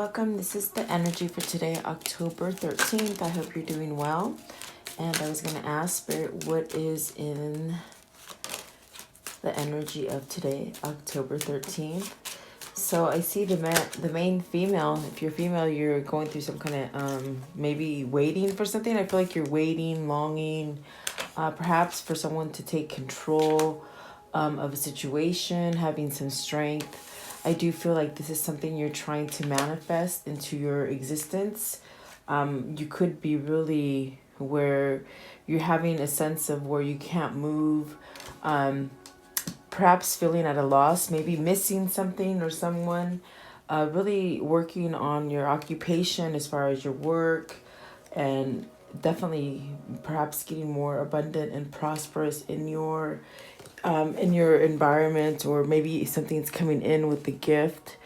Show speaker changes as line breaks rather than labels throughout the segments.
welcome. This is the energy for today, October 13th. I hope you're doing well. And I was going to ask Spirit, what is in the energy of today, October 13th? So I see the main female. If you're female, you're going through some kind of maybe waiting for something. I feel like you're waiting, longing, perhaps for someone to take control of a situation, having some strength. I do feel like this is something you're trying to manifest into your existence. You could be really where you're having a sense of where you can't move, perhaps feeling at a loss, maybe missing something or someone, really working on your occupation as far as your work, and definitely perhaps getting more abundant and prosperous in your environment, or maybe something's coming in with the gift,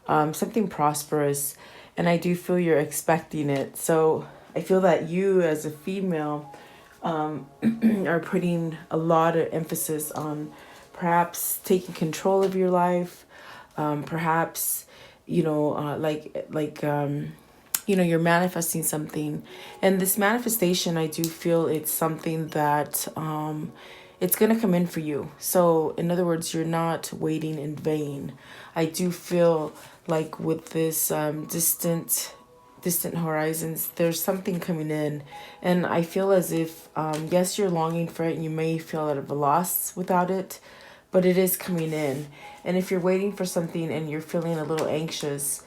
something prosperous. And I do feel you're expecting it. So I feel that you as a female are putting a lot of emphasis on perhaps taking control of your life, perhaps, you're manifesting something. And this manifestation, I do feel it's something that it's going to come in for you. So in other words, you're not waiting in vain. I do feel like with this distant horizons, there's something coming in. And I feel as if, yes, you're longing for it and you may feel at a loss without it, but it is coming in. And if you're waiting for something and you're feeling a little anxious,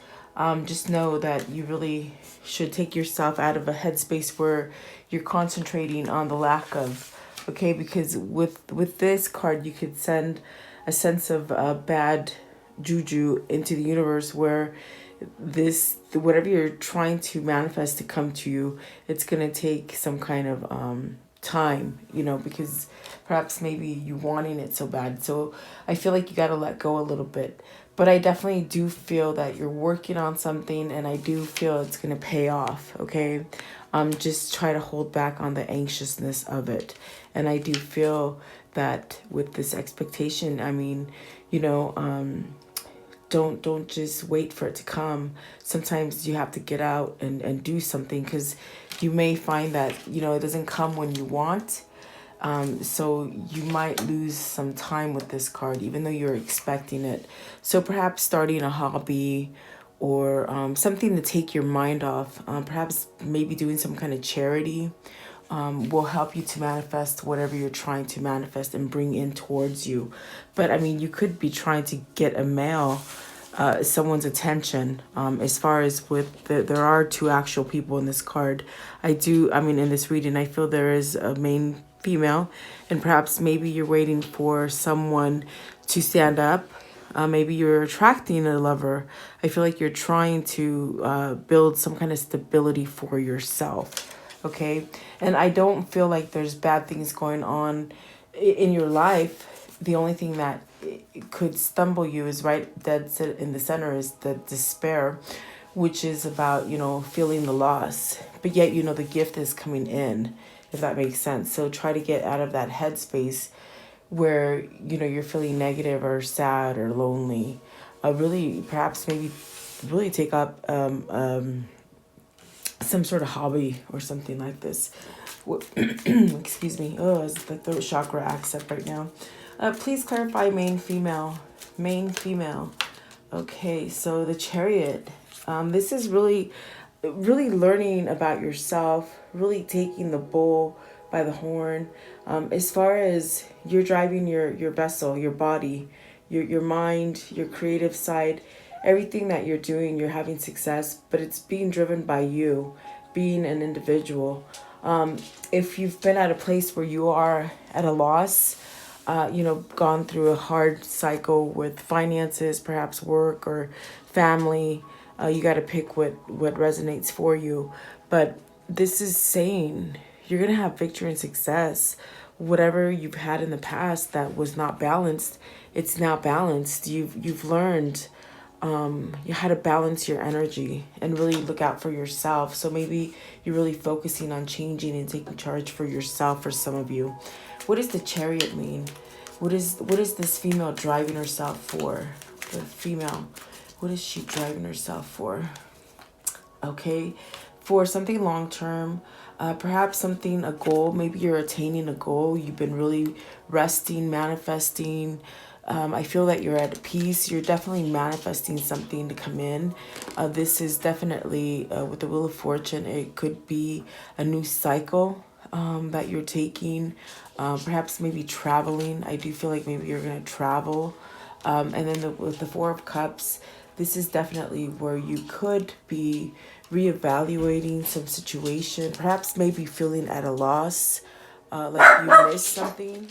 just know that you really should take yourself out of a headspace where you're concentrating on the lack of. Okay, because with this card, you could send a sense of bad juju into the universe, where whatever you're trying to manifest to come to you, it's going to take some kind of time, because perhaps maybe you wanting it so bad. So I feel like you got to let go a little bit. But I definitely do feel that you're working on something, and I do feel it's going to pay off, okay? Just try to hold back on the anxiousness of it. And I do feel that with this expectation, I mean, don't just wait for it to come. Sometimes you have to get out and do something, because you may find that, it doesn't come when you want. So you might lose some time with this card, even though you're expecting it. So perhaps starting a hobby, or something to take your mind off. Perhaps maybe doing some kind of charity will help you to manifest whatever you're trying to manifest and bring in towards you. But I mean, you could be trying to get someone's attention. As far as there are two actual people in this card. In this reading, I feel there is a main female, and perhaps maybe you're waiting for someone to stand up. Maybe you're attracting a lover. I feel like you're trying to build some kind of stability for yourself. Okay. And I don't feel like there's bad things going on in your life. The only thing that could stumble you is right dead in the center is the despair, which is about, feeling the loss. But yet, the gift is coming in, if that makes sense. So try to get out of that headspace where, you're feeling negative or sad or lonely. Perhaps maybe really take up some sort of hobby or something like this. Excuse me. Oh, it's the throat chakra acts up right now. Please clarify main female. Main female. Okay, so the Chariot. This is really learning about yourself, really taking the bull by the horn. As far as you're driving your vessel, your body, your mind, your creative side, everything that you're doing, you're having success, but it's being driven by you, being an individual. If you've been at a place where you are at a loss, gone through a hard cycle with finances, perhaps work or family, you got to pick what resonates for you. But this is saying you're going to have victory and success. Whatever you've had in the past that was not balanced, it's now balanced. You've learned how to balance your energy and really look out for yourself. So maybe you're really focusing on changing and taking charge for yourself. For some of you, what does the Chariot mean? What is this female driving herself for? The female, what is she driving herself for? okay, for something long term. Perhaps something, a goal, maybe you're attaining a goal. You've been really resting, manifesting. I feel that you're at peace. You're definitely manifesting something to come in. This is definitely, with the Wheel of Fortune, it could be a new cycle that you're taking. Perhaps maybe traveling. I do feel like maybe you're going to travel. And then with the Four of Cups, this is definitely where you could be reevaluating some situation, perhaps maybe feeling at a loss, like you missed something.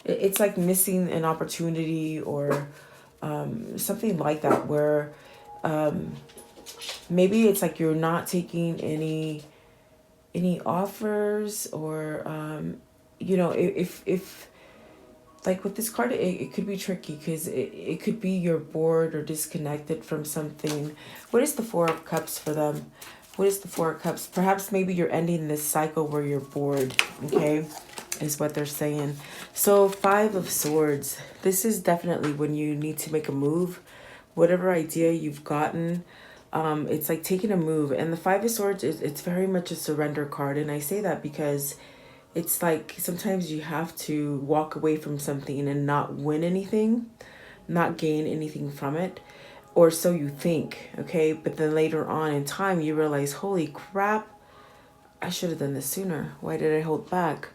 It's like missing an opportunity or something like that, where maybe it's like you're not taking any offers, or if like with this card, it could be tricky because it could be you're bored or disconnected from something. What is the Four of Cups for them? What is the Four of Cups? Perhaps maybe you're ending this cycle where you're bored, okay, is what they're saying. So Five of Swords, this is definitely when you need to make a move. Whatever idea you've gotten, it's like taking a move. And the Five of Swords, it's very much a surrender card. And I say that because it's like sometimes you have to walk away from something and not win anything, not gain anything from it, or so you think, okay? But then later on in time, you realize, holy crap, I should have done this sooner. Why did I hold back?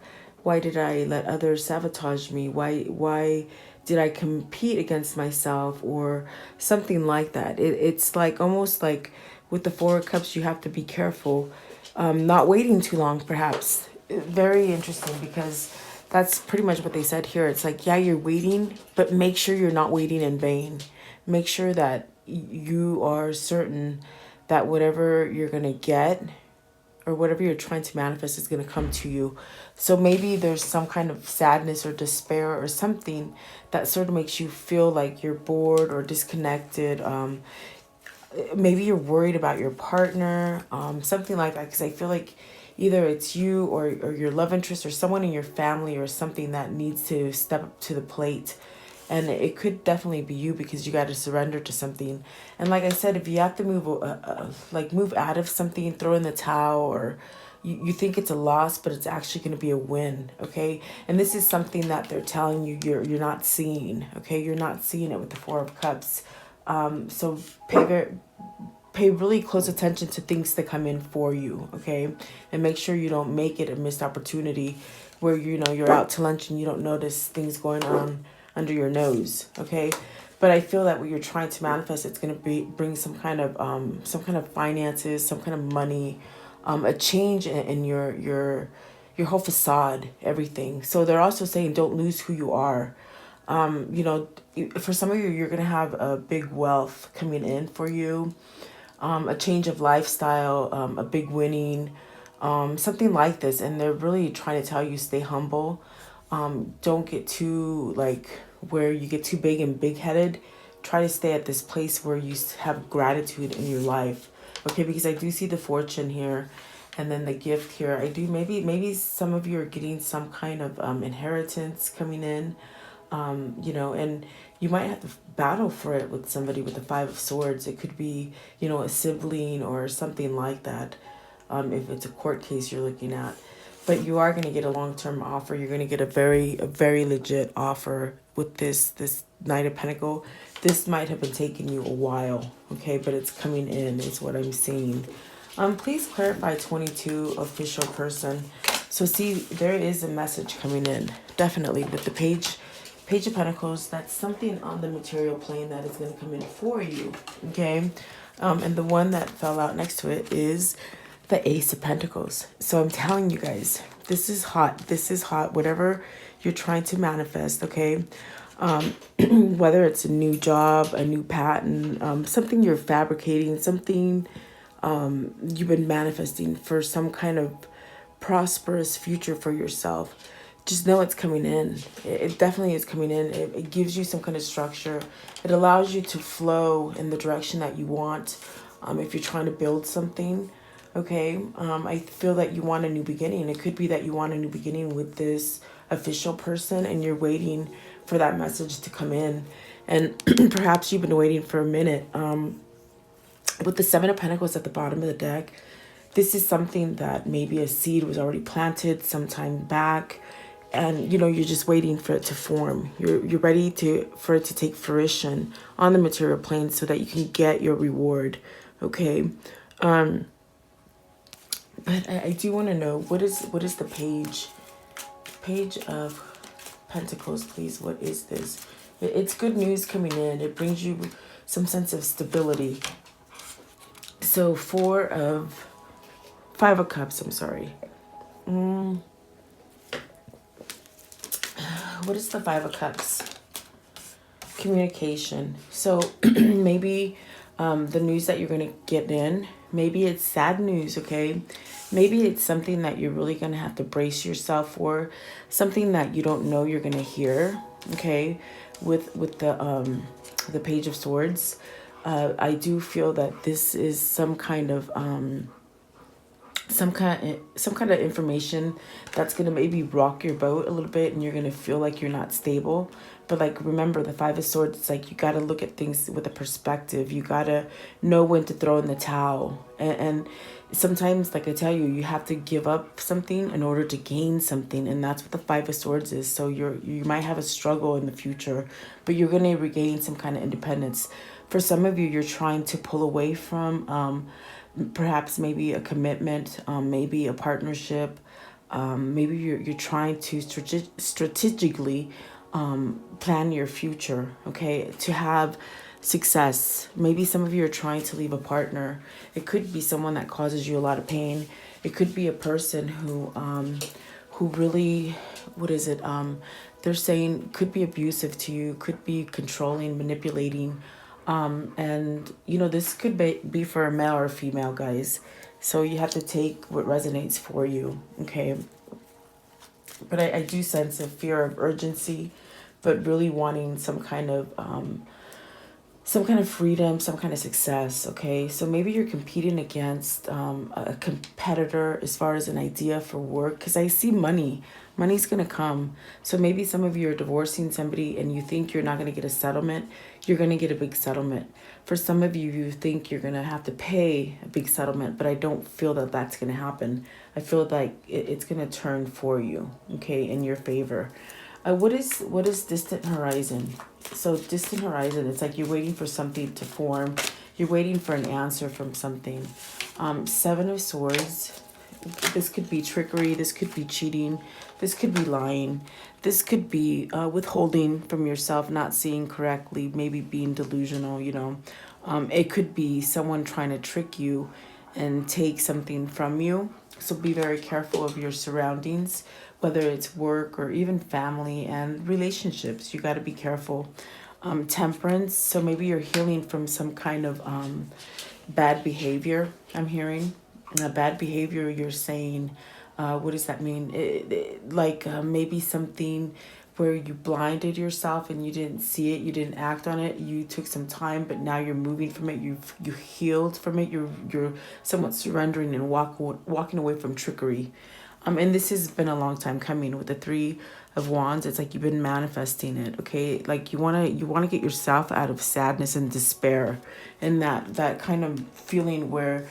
Why did I let others sabotage me? Why did I compete against myself, or something like that? It's like almost like with the Four of Cups, you have to be careful, not waiting too long, perhaps. Very interesting, because that's pretty much what they said here. It's like, yeah, you're waiting, but make sure you're not waiting in vain. Make sure that you are certain that whatever you're going to get, or whatever you're trying to manifest, is going to come to you. So maybe there's some kind of sadness or despair or something that sort of makes you feel like you're bored or disconnected. Maybe you're worried about your partner, something like that, because I feel like either it's you or your love interest or someone in your family or something that needs to step up to the plate. And it could definitely be you, because you got to surrender to something. And like I said, if you have to move, move out of something, throw in the towel, or you think it's a loss, but it's actually going to be a win, okay? And this is something that they're telling you you're not seeing, okay? You're not seeing it with the Four of Cups. So pay really close attention to things that come in for you, okay? And make sure you don't make it a missed opportunity where, you're out to lunch and you don't notice things going on under your nose, okay? But I feel that what you're trying to manifest, it's going to bring some kind of finances, some kind of money, a change in your whole facade, everything. So they're also saying don't lose who you are. For some of you, you're going to have a big wealth coming in for you, a change of lifestyle, a big winning, something like this. And they're really trying to tell you, stay humble. Don't get too, where you get too big and big-headed. Try to stay at this place where you have gratitude in your life, okay? Because I do see the fortune here, and then the gift here. I do, maybe some of you are getting some kind of inheritance coming in, and you might have to battle for it with somebody with the Five of Swords. It could be, a sibling or something like that, if it's a court case you're looking at. But you are going to get a long-term offer. You're going to get a very legit offer with this Knight of Pentacles. This might have been taking you a while, okay? But it's coming in is what I'm seeing. Please clarify 22 official person. So see, there is a message coming in, definitely, with the Page of Pentacles. That's something on the material plane that is going to come in for you, okay? And the one that fell out next to it is the Ace of Pentacles. So I'm telling you guys, this is hot. This is hot. Whatever you're trying to manifest, okay? Whether it's a new job, a new patent, something you're fabricating, something you've been manifesting for some kind of prosperous future for yourself. Just know it's coming in. It definitely is coming in. It gives you some kind of structure. It allows you to flow in the direction that you want. If you're trying to build something, okay, I feel that you want a new beginning. It could be that you want a new beginning with this official person and you're waiting for that message to come in. And perhaps you've been waiting for a minute. With the Seven of Pentacles at the bottom of the deck, this is something that maybe a seed was already planted some time back, and you're just waiting for it to form. You're ready for it to take fruition on the material plane so that you can get your reward. Okay. But I do want to know, what is the page of Pentacles, please? What is this? It's good news coming in. It brings you some sense of stability. So Five of Cups, I'm sorry. What is the Five of Cups? Communication. So maybe the news that you're going to get in, maybe it's sad news, okay? Maybe it's something that you're really going to have to brace yourself for, something that you don't know you're going to hear, okay? With the Page of Swords, I do feel that this is some kind of information that's going to maybe rock your boat a little bit, and you're going to feel like you're not stable. But like, remember, the Five of Swords, it's like you got to look at things with a perspective. You got to know when to throw in the towel. And sometimes, like I tell you, you have to give up something in order to gain something. And that's what the Five of Swords is. So you might have a struggle in the future, but you're going to regain some kind of independence. For some of you, you're trying to pull away from perhaps maybe a commitment, maybe a partnership. Maybe you're trying to strategically plan your future, okay, to have success. Maybe some of you are trying to leave a partner. It could be someone that causes you a lot of pain. It could be a person who really, what is it? They're saying could be abusive to you, could be controlling, manipulating. And this could be for a male or a female, guys. So you have to take what resonates for you, okay? But I do sense a fear of urgency, but really wanting some kind of freedom, some kind of success, okay? So maybe you're competing against a competitor as far as an idea for work, because I see money. Money's going to come. So maybe some of you are divorcing somebody and you think you're not going to get a settlement. You're going to get a big settlement. For some of you, you think you're going to have to pay a big settlement, but I don't feel that that's going to happen. I feel like it's going to turn for you, okay, in your favor. What is distant horizon? So distant horizon, it's like you're waiting for something to form. You're waiting for an answer from something. Seven of Swords. This could be trickery. This could be cheating. This could be lying. This could be withholding from yourself, not seeing correctly, maybe being delusional, It could be someone trying to trick you and take something from you. So be very careful of your surroundings, whether it's work or even family and relationships. You got to be careful. Temperance. So maybe you're healing from some kind of bad behavior, I'm hearing. Bad behavior, you're saying, what does that mean? Maybe something where you blinded yourself and you didn't see it, you didn't act on it, you took some time, but now you're moving from it, you healed from it, you're somewhat surrendering and walking away from trickery. And this has been a long time coming. With the Three of Wands, it's like you've been manifesting it, okay? Like you wanna get yourself out of sadness and despair, and that kind of feeling where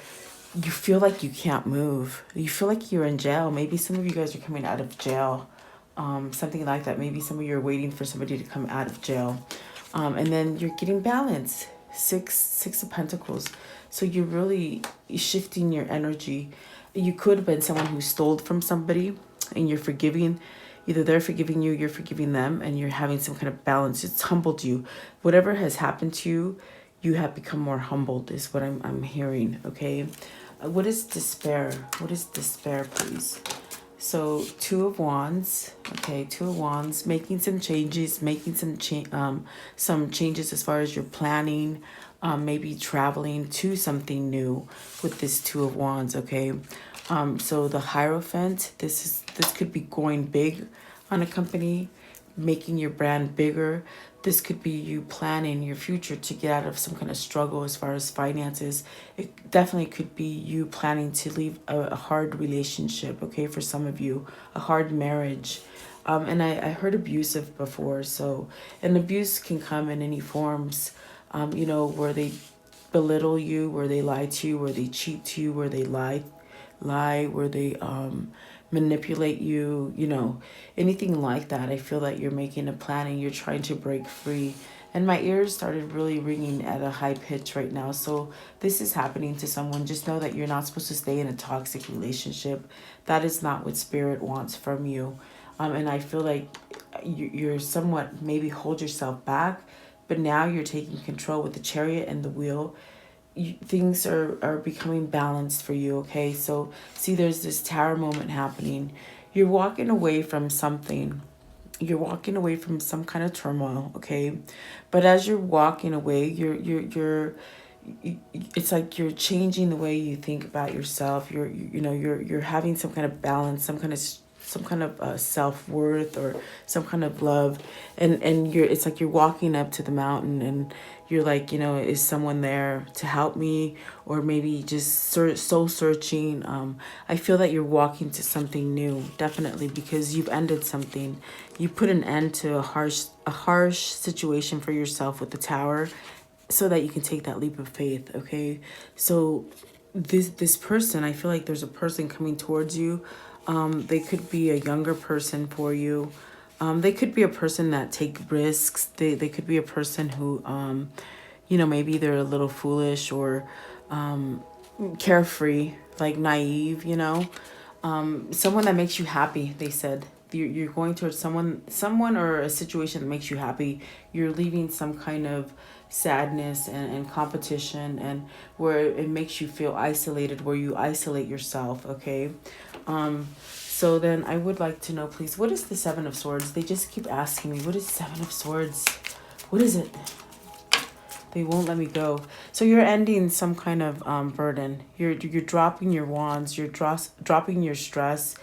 you feel like you can't move. You feel like you're in jail. Maybe some of you guys are coming out of jail. Something like that. Maybe some of you are waiting for somebody to come out of jail. And then you're getting balance. Six of Pentacles. So you're really shifting your energy. You could have been someone who stole from somebody and you're forgiving. Either they're forgiving you, you're forgiving them, and you're having some kind of balance. It's humbled you. Whatever has happened to you, you have become more humbled is what I'm hearing, okay? What is despair? What is despair, please? So Two of Wands, okay, Two of Wands, making some changes, making some changes as far as your planning, maybe traveling to something new with this Two of Wands, okay? So the Hierophant, this could be going big on a company, making your brand bigger. This could be you planning your future to get out of some kind of struggle as far as finances. It definitely could be you planning to leave a hard relationship, okay, for some of you, a hard marriage. And I heard abusive before, so an abuse can come in any forms, where they belittle you, where they lie to you, where they cheat to you, where they lie, where they manipulate you, anything like that. I feel that you're making a plan and you're trying to break free. And my ears started really ringing at a high pitch right now. So this is happening to someone. Just know that you're not supposed to stay in a toxic relationship. That is not what spirit wants from you. And I feel like you're somewhat, maybe hold yourself back, but now you're taking control with the chariot and the wheel. Things are becoming balanced for you, okay? So see, there's this tower moment happening. You're walking away from something. You're walking away from some kind of turmoil, okay? But as you're walking away, you're it's like you're changing the way you think about yourself. You're having some kind of balance, some kind of self-worth, or some kind of love, and it's like you're walking up to the mountain and you're like, is someone there to help me? Or maybe just soul searching. I feel that you're walking to something new, definitely, because you've ended something. You put an end to a harsh situation for yourself with the tower, so that you can take that leap of faith, okay? So this person, I feel like there's a person coming towards you. They could be a younger person for you. They could be a person that take risks. They could be a person who, maybe they're a little foolish or carefree, like naive, someone that makes you happy. They said you're going towards someone or a situation that makes you happy. You're leaving some kind of sadness and competition, and where it makes you feel isolated, where you isolate yourself, okay? So then I would like to know, please, what is the Seven of Swords? They just keep asking me, what is Seven of Swords? What is it? They won't let me go. So you're ending some kind of burden. You're dropping your wands. You're dropping your stress.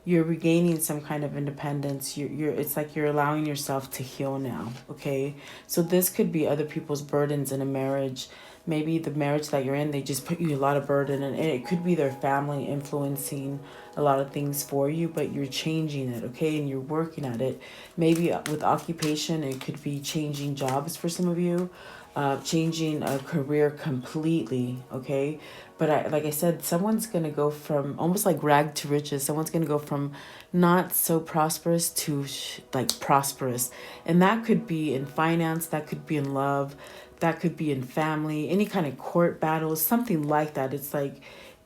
You're regaining some kind of independence. It's like you're allowing yourself to heal now, okay? So this could be other people's burdens in a marriage. Maybe the marriage that you're in, they just put you a lot of burden, and it could be their family influencing a lot of things for you, but you're changing it, okay? And you're working at it. Maybe with occupation, it could be changing jobs for some of you, changing a career completely, okay? But like I said, someone's going to go from almost like rag to riches. Someone's going to go from not so prosperous to like prosperous. And that could be in finance. That could be in love. That could be in family, any kind of court battles, something like that. It's like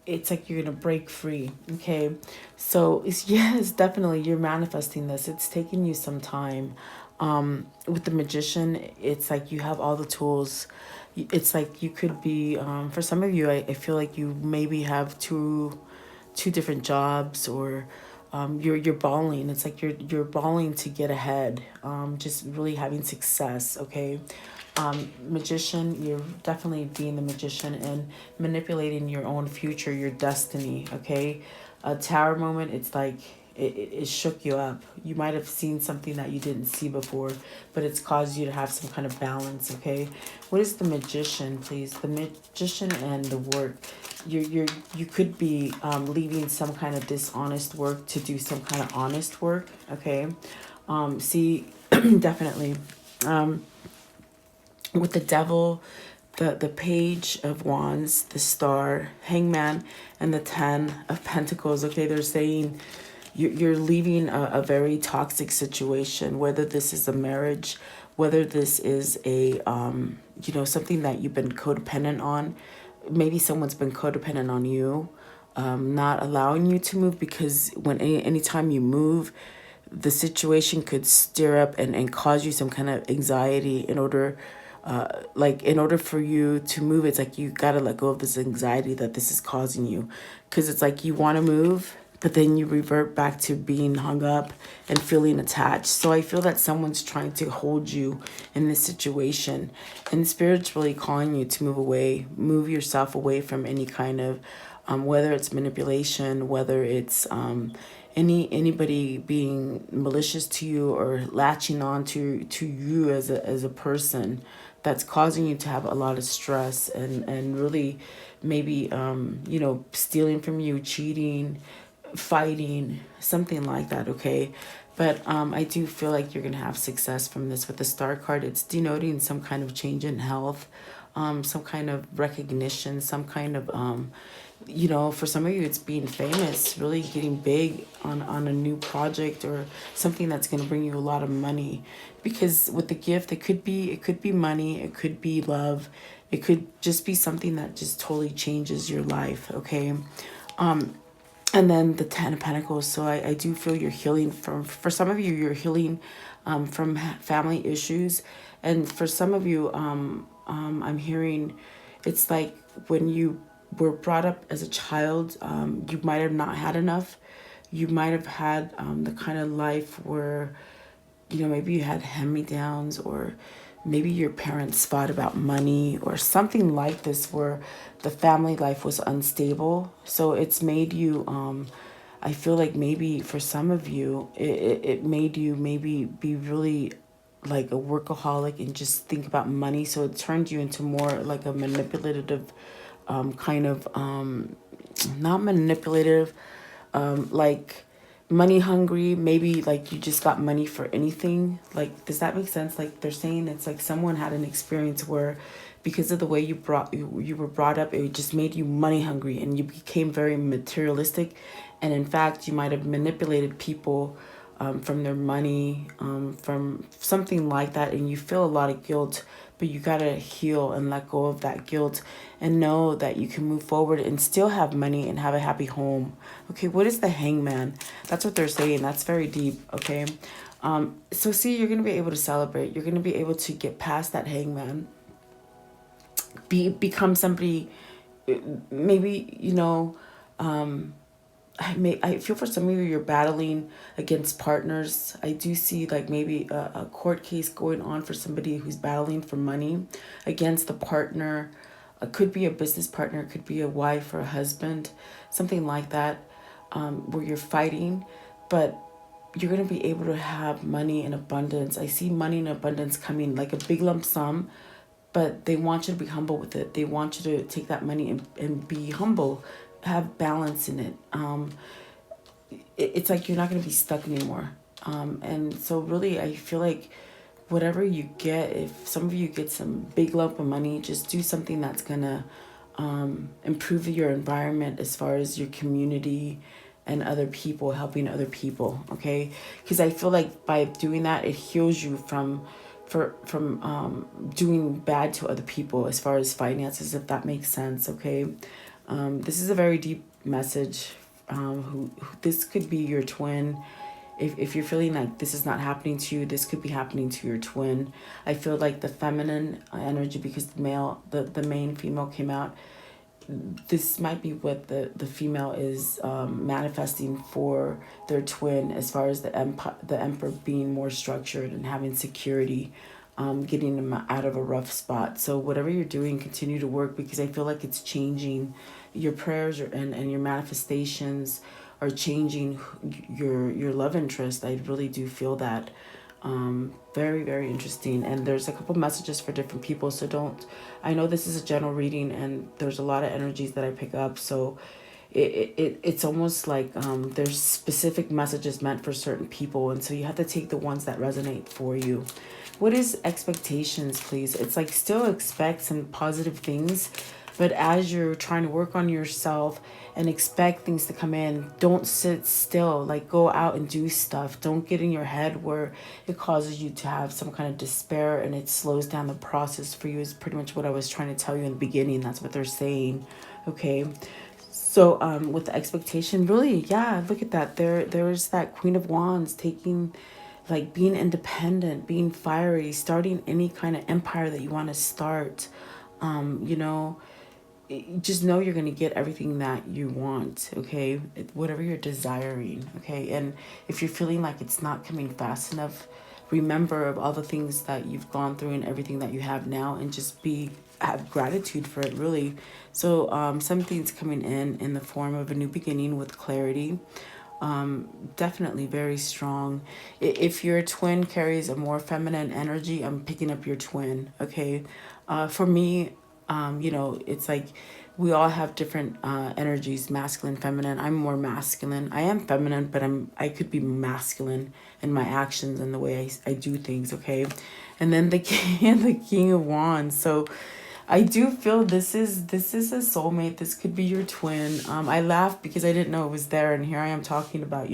you're going to break free. Okay. So yes, definitely you're manifesting this. It's taking you some time. With the Magician, it's like you have all the tools. It's like you could be, for some of you, I feel like you maybe have two different jobs, or you're balling. It's like you're balling to get ahead, just really having success, okay? Magician, you're definitely being the magician and manipulating your own future, your destiny, okay? A tower moment, it's like it shook you up. You might have seen something that you didn't see before, but it's caused you to have some kind of balance, okay? What is the Magician, please? The Magician and the work. You could be leaving some kind of dishonest work to do some kind of honest work, okay? See, definitely. With the Devil, the Page of Wands, the Star, Hangman, and the Ten of Pentacles, okay? They're saying you're leaving a very toxic situation, whether this is a marriage, whether this is a, something that you've been codependent on. Maybe someone's been codependent on you, not allowing you to move, because when anytime you move, the situation could stir up and cause you some kind of anxiety. In order for you to move, it's like you got to let go of this anxiety that this is causing you, because it's like you want to move, but then you revert back to being hung up and feeling attached. So I feel that someone's trying to hold you in this situation, and Spirit's really calling you to move yourself away from any kind of, whether it's manipulation, whether it's anybody being malicious to you or latching on to you as a person, that's causing you to have a lot of stress and really maybe stealing from you, cheating, fighting, something like that, okay? But I do feel like you're gonna have success from this. With the Star card, it's denoting some kind of change in health. some kind of recognition, some kind of, for some of you, it's being famous, really getting big on a new project or something that's going to bring you a lot of money. Because with the gift, it could be money, it could be love, it could just be something that just totally changes your life. Okay. And then the Ten of Pentacles. So I do feel you're healing for some of you, you're healing from family issues. And for some of you, I'm hearing it's like when you were brought up as a child, you might have not had enough. You might have had the kind of life where, maybe you had hand-me-downs, or maybe your parents fought about money or something like this, where the family life was unstable. So it's made you, I feel like maybe for some of you, it made you maybe be really like a workaholic and just think about money. So it turned you into more like a manipulative kind of, not manipulative, like money hungry. Maybe like you just got money for anything. Like, does that make sense? Like, they're saying it's like someone had an experience where, because of the way you were brought up, it just made you money hungry and you became very materialistic. And in fact, you might have manipulated people from their money, from something like that, and you feel a lot of guilt. But you gotta heal and let go of that guilt and know that you can move forward and still have money and have a happy home. Okay, what is the Hangman? That's what they're saying. That's very deep. Okay, so see, you're gonna be able to celebrate. You're gonna be able to get past that Hangman. Become somebody. Maybe I feel for some of you, you're battling against partners. I do see like maybe a court case going on for somebody who's battling for money against the partner. It could be a business partner, it could be a wife or a husband, something like that, where you're fighting, but you're going to be able to have money in abundance. I see money in abundance coming, like a big lump sum, but they want you to be humble with it. They want you to take that money and be humble, have balance in it. It's like you're not going to be stuck anymore. And so really, I feel like whatever you get, if some of you get some big lump of money, just do something that's going to improve your environment as far as your community and other people, helping other people, okay? Because I feel like by doing that, it heals you from doing bad to other people as far as finances, if that makes sense, okay? This is a very deep message. This could be your twin. If you're feeling like this is not happening to you, this could be happening to your twin. I feel like the feminine energy, because the main female came out, this might be what the female is manifesting for their twin, as far as the emperor being more structured and having security, getting them out of a rough spot. So whatever you're doing, continue to work, because I feel like it's changing. Your prayers and your manifestations are changing your love interest. I really do feel that. Very, very interesting. And there's a couple messages for different people. So I know this is a general reading and there's a lot of energies that I pick up. So it's almost like there's specific messages meant for certain people. And so you have to take the ones that resonate for you. What is expectations, please? It's like still expect some positive things, but as you're trying to work on yourself and expect things to come in, don't sit still. Like, go out and do stuff. Don't get in your head where it causes you to have some kind of despair and it slows down the process for you, is pretty much what I was trying to tell you in the beginning. That's what they're saying. Okay. So with the expectation, really, yeah, look at that. There's that Queen of Wands taking, like, being independent, being fiery, starting any kind of empire that you want to start. Just know you're going to get everything that you want, okay? Whatever you're desiring, okay? And if you're feeling like it's not coming fast enough, remember of all the things that you've gone through and everything that you have now, and just have gratitude for it, really. So something's coming in the form of a new beginning with clarity. Definitely very strong. If your twin carries a more feminine energy, I'm picking up your twin, okay? For me, it's like we all have different energies, masculine, feminine. I'm more masculine. I am feminine, but I could be masculine in my actions and the way I do things, okay? And then the king of Wands. So I do feel this is a soulmate. This could be your twin. I laughed because I didn't know it was there, and here I am talking about,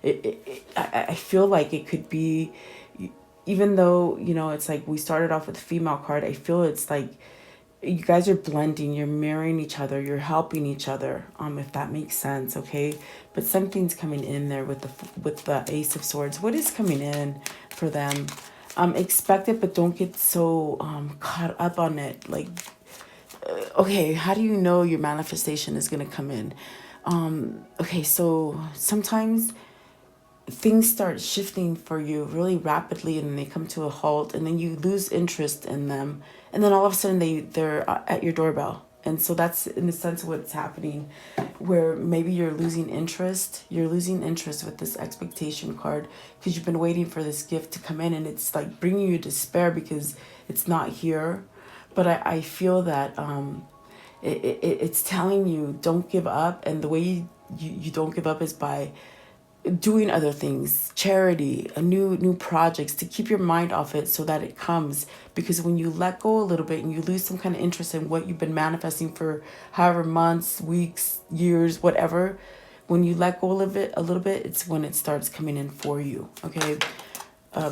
I feel like it could be, even though, it's like we started off with the female card. I feel it's like you guys are blending, you're mirroring each other, you're helping each other, if that makes sense, okay? But something's coming in there with the Ace of Swords. What is coming in for them? Expect it, but don't get so caught up on it. Like, okay, how do you know your manifestation is going to come in? Okay, so sometimes things start shifting for you really rapidly, and they come to a halt, and then you lose interest in them, and then all of a sudden they're at your doorbell. And so that's in the sense of what's happening, where maybe you're losing interest with this expectation card, because you've been waiting for this gift to come in, and it's like bringing you despair because it's not here. But I feel that it's telling you don't give up, and the way you don't give up is by doing other things, charity, new projects, to keep your mind off it so that it comes. Because when you let go a little bit and you lose some kind of interest in what you've been manifesting for however months, weeks, years, whatever, when you let go of it a little bit, it's when it starts coming in for you. Okay.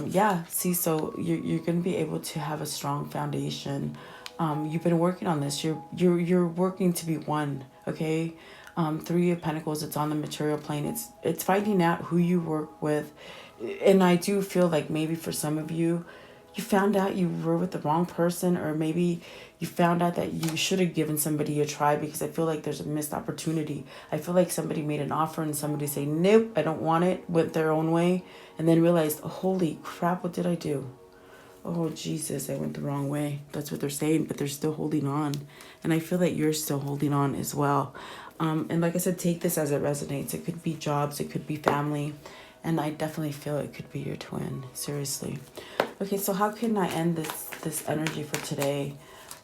Yeah, see, so you're going to be able to have a strong foundation. You've been working on this. You're working to be one. Okay. Three of Pentacles, it's on the material plane. It's finding out who you work with. And I do feel like maybe for some of you, you found out you were with the wrong person, or maybe you found out that you should have given somebody a try, because I feel like there's a missed opportunity. I feel like somebody made an offer and somebody say, nope, I don't want it, went their own way, and then realized, oh, holy crap, what did I do? Oh, Jesus, I went the wrong way. That's what they're saying, but they're still holding on. And I feel that you're still holding on as well. And like I said, take this as it resonates. It could be jobs, it could be family. And I definitely feel it could be your twin. Seriously. Okay, so how can I end this energy for today?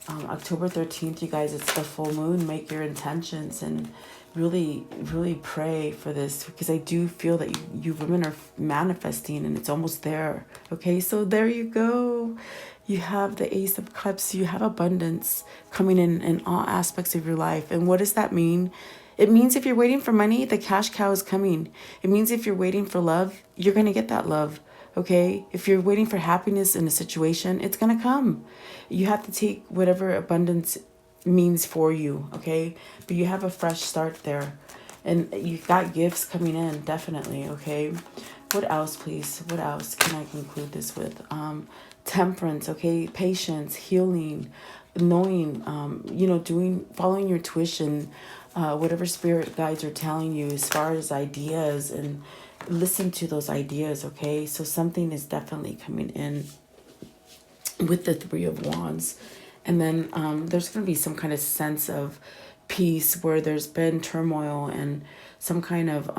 October 13th, you guys, it's the full moon. Make your intentions and really, really pray for this, because I do feel that you women are manifesting, and it's almost there. Okay, so there you go. You have the Ace of Cups. You have abundance coming in all aspects of your life. And what does that mean? It means if you're waiting for money, the cash cow is coming. It means if you're waiting for love, you're going to get that love. Okay? If you're waiting for happiness in a situation, it's going to come. You have to take whatever abundance means for you. Okay? But you have a fresh start there. And you've got gifts coming in, definitely. Okay? What else, please? What else can I conclude this with? Temperance, okay? Patience, healing, knowing, following your tuition, whatever spirit guides are telling you as far as ideas, and listen to those ideas, okay? So something is definitely coming in with the Three of Wands. And then there's going to be some kind of sense of peace where there's been turmoil and some kind of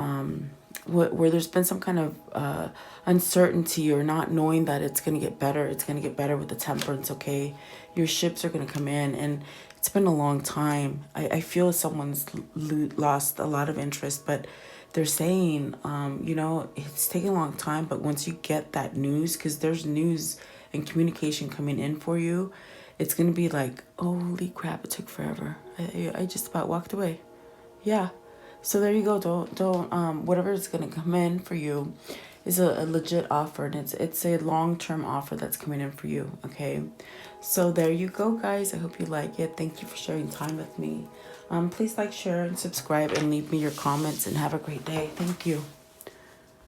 where there's been some kind of uncertainty, or not knowing that it's going to get better. It's going to get better with the Temperance, okay? Your ships are going to come in, and it's been a long time. I feel someone's lost a lot of interest, but they're saying, it's taking a long time, but once you get that news, because there's news and communication coming in for you, it's going to be like, holy crap, it took forever. I just about walked away. Yeah. So there you go. Don't whatever is going to come in for you is a legit offer, and it's a long-term offer that's coming in for you. Okay. So there you go, guys. I hope you like it. Thank you for sharing time with me. Please like, share, and subscribe, and leave me your comments, and have a great day. Thank you.